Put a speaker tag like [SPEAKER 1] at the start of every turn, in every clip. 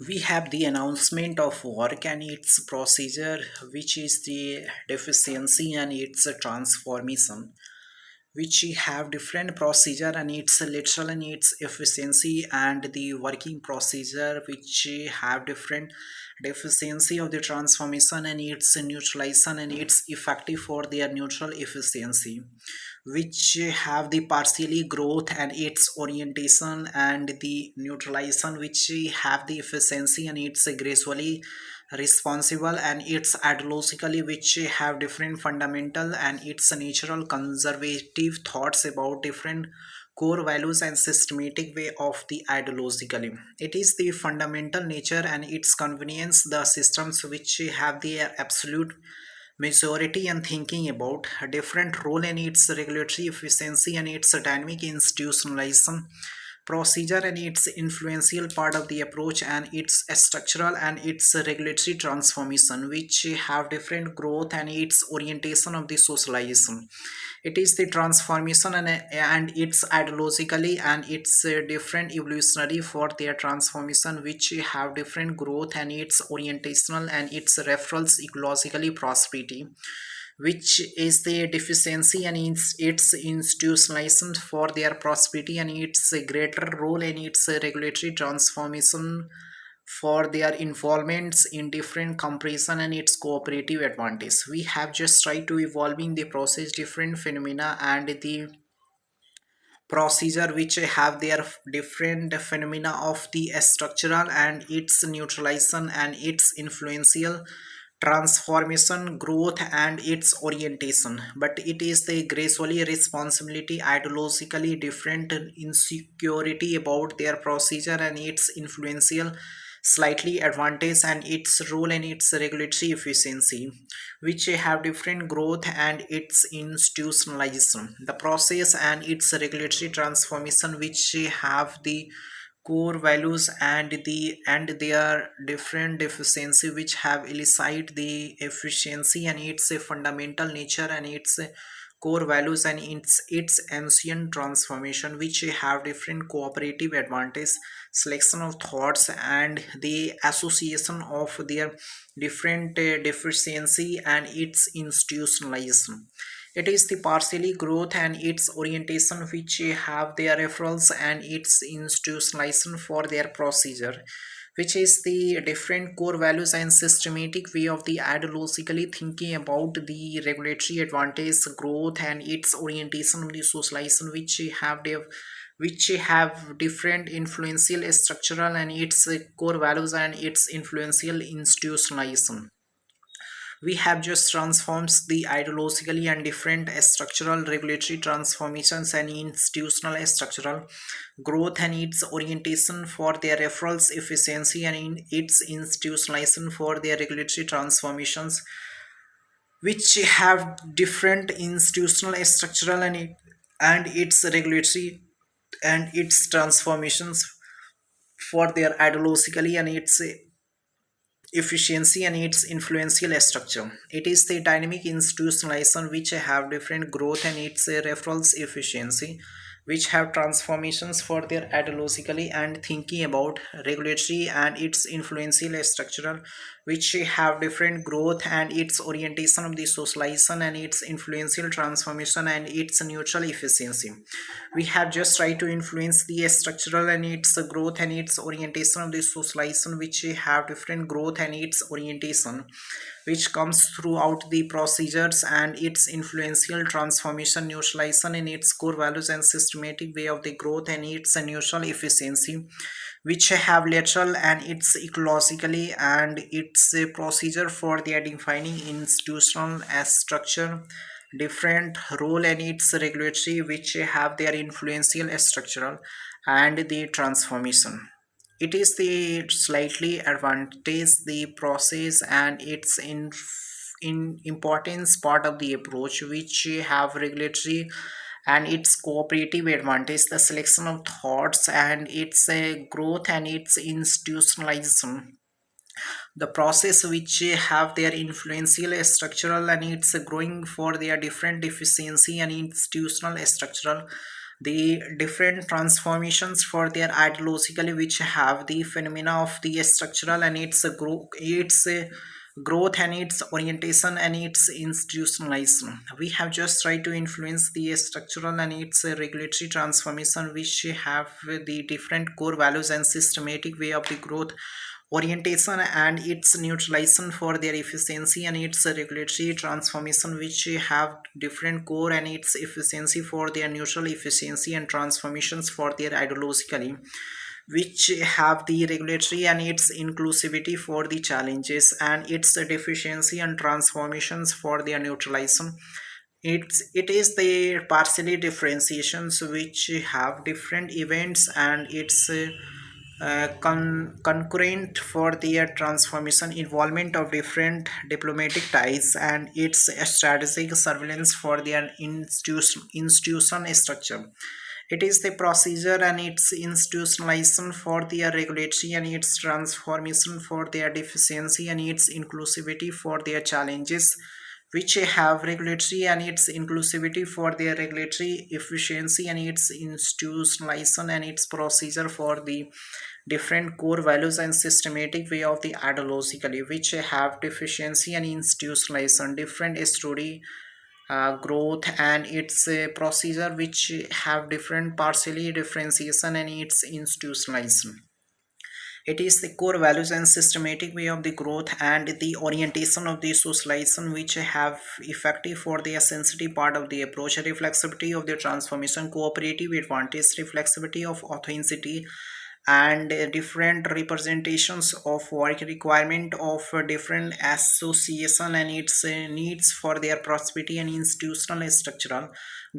[SPEAKER 1] We have the announcement of work and its procedure, which is the deficiency and its transformation, which have different procedure and its literal and its efficiency, and the working procedure which have different deficiency of the transformation and its neutralization and its effective for their neutral efficiency, which have the partially growth and its orientation, and the neutralization which have the efficiency and its gradually responsible, and its ideologically which have different fundamental and its natural conservative thoughts about different core values and systematic way of the ideologically. It is the fundamental nature and its convenience the systems which have their absolute majority and thinking about a different role in its regulatory efficiency and its dynamic institutionalization procedure and its influential part of the approach, and its structural and its regulatory transformation which have different growth and its orientation of the socialization. It is the transformation and its ideologically and its different evolutionary for their transformation which have different growth and its orientational and its referrals ecologically prosperity, which is the deficiency and its institutionalization for their prosperity, and its greater role in its regulatory transformation for their involvements in different comparison and its cooperative advantage. We have just tried to evolving the process different phenomena and the procedure which have their different phenomena of the structural and its neutralization and its influential transformation growth and its orientation, but it is the gradually responsibility ideologically different insecurity about their procedure and its influential slightly advantage and its role and its regulatory efficiency which have different growth and its institutionalization, the process and its regulatory transformation which have the core values and their different deficiency which have elicit the efficiency and its a fundamental nature and its core values and its ancient transformation which have different cooperative advantage selection of thoughts and the association of their different deficiency and its institutionalization. It is the partially growth and its orientation which have their referrals and its institutionalization for their procedure, which is the different core values and systematic way of the ideologically thinking about the regulatory advantage growth and its orientation of the socialization which have different influential structural and its core values and its influential institutionalization. We have just transforms the ideologically and different structural regulatory transformations and institutional structural growth and its orientation for their referrals efficiency and in its institutionalization for their regulatory transformations which have different institutional structural and its regulatory and its transformations for their ideologically and its efficiency and its influential structure. It is the dynamic institutionalization which have different growth and its referrals efficiency, which have transformations for their ideologically and thinking about regulatory and its influential structural, which have different growth and its orientation of the socialization and its influential transformation and its neutral efficiency. We have just tried to influence the structural and its growth and its orientation of the socialization which have different growth and its orientation which comes throughout the procedures and its influential transformation neutralization in its core values and systematic way of the growth and its neutral efficiency which have lateral and its ecologically and its a procedure for the defining institutional as structure different role and its regulatory which have their influential structural and the transformation. It is the slightly advantage the process and its in importance part of the approach which have regulatory and its cooperative advantage the selection of thoughts and its growth and its institutionalization, the process which have their influential structural and it's growing for their different efficiency and institutional structural, the different transformations for their ideologically, which have the phenomena of the structural and its growth and its orientation and its institutionalization. We have just tried to influence the structural and its regulatory transformation, which have the different core values and systematic way of the growth orientation and its neutralization for their efficiency and its regulatory transformation, which have different core and its efficiency for their neutral efficiency and transformations for their ideologically, which have the regulatory and its inclusivity for the challenges and its deficiency and transformations for their neutralization. It is the partially differentiations which have different events and its concurrent for their transformation involvement of different diplomatic ties and its strategic surveillance for their institution structure. It is the procedure and its institutionalization for their regulatory and its transformation for their deficiency and its inclusivity for their challenges, which have regulatory and its inclusivity for their regulatory efficiency and its institutionalization and its procedure for the different core values and systematic way of the ideologically, which have deficiency and institutionalization different story growth and its procedure, which have different partially differentiation and its institutionalization. It is the core values and systematic way of the growth and the orientation of the socialization, which have effective for the sensitive part of the approach, reflexivity of the transformation, cooperative advantage, reflexivity of authenticity, and different representations of work requirement of different association and its needs for their prosperity and institutional structural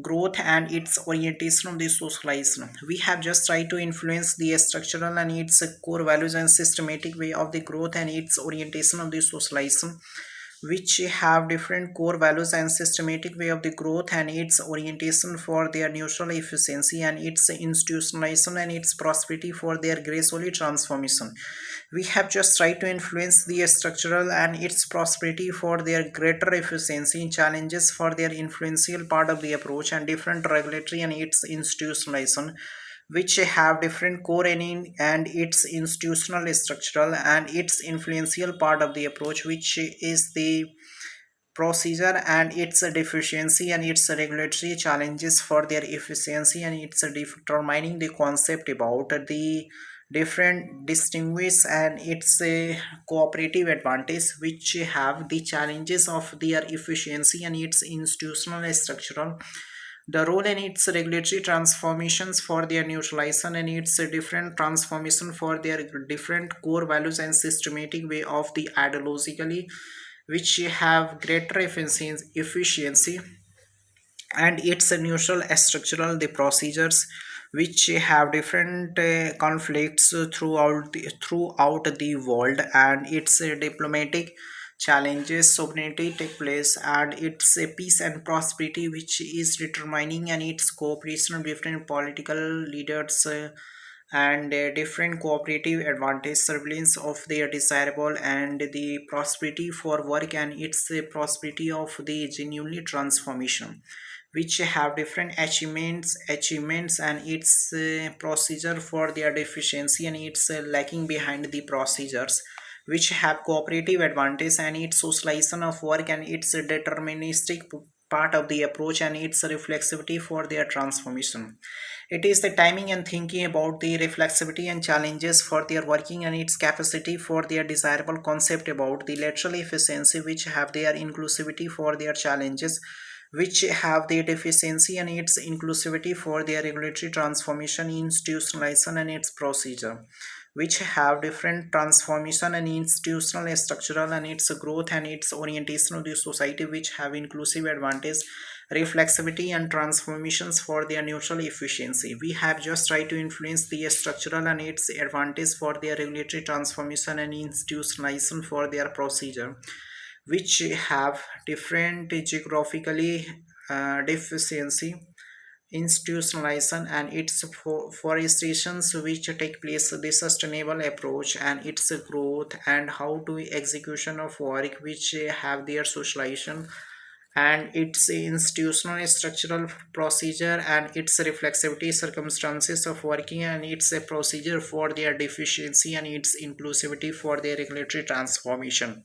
[SPEAKER 1] growth and its orientation of the socialization. We have just tried to influence the structural and its core values and systematic way of the growth and its orientation of the socialization, which have different core values and systematic way of the growth and its orientation for their neutral efficiency and its institutionalization and its prosperity for their gracefully transformation. We have just tried to influence the structural and its prosperity for their greater efficiency challenges for their influential part of the approach and different regulatory and its institutionalization, which have different core and its institutional structural and its influential part of the approach, which is the procedure and its deficiency and its regulatory challenges for their efficiency and its determining the concept about the different distinguish and its cooperative advantage, which have the challenges of their efficiency and its institutional structural, the role and its regulatory transformations for their neutralization and its different transformation for their different core values and systematic way of the ideologically, which have greater efficiency and its neutral structural the procedures, which have different conflicts throughout the world and its diplomatic challenges sovereignty take place and its peace and prosperity, which is determining and its cooperation of different political leaders and different cooperative advantage surveillance of their desirable and the prosperity for work and its prosperity of the genuinely transformation, which have different achievements and its procedure for their deficiency and its lacking behind the procedures, which have cooperative advantage and its socialization of work and its deterministic part of the approach and its reflexivity for their transformation. It is the timing and thinking about the reflexivity and challenges for their working and its capacity for their desirable concept about the lateral efficiency, which have their inclusivity for their challenges, which have their deficiency and its inclusivity for their regulatory transformation, institutionalization and its procedure, which have different transformation and institutional structural and its growth and its orientation of the society, which have inclusive advantage, reflexivity and transformations for their neutral efficiency. We have just tried to influence the structural and its advantage for their regulatory transformation and institutionalization for their procedure, which have different geographically deficiency, institutionalization and its forestations, which take place the sustainable approach and its growth and how to execution of work, which have their socialization and its institutional structural procedure and its reflexivity circumstances of working and its a procedure for their deficiency and its inclusivity for their regulatory transformation.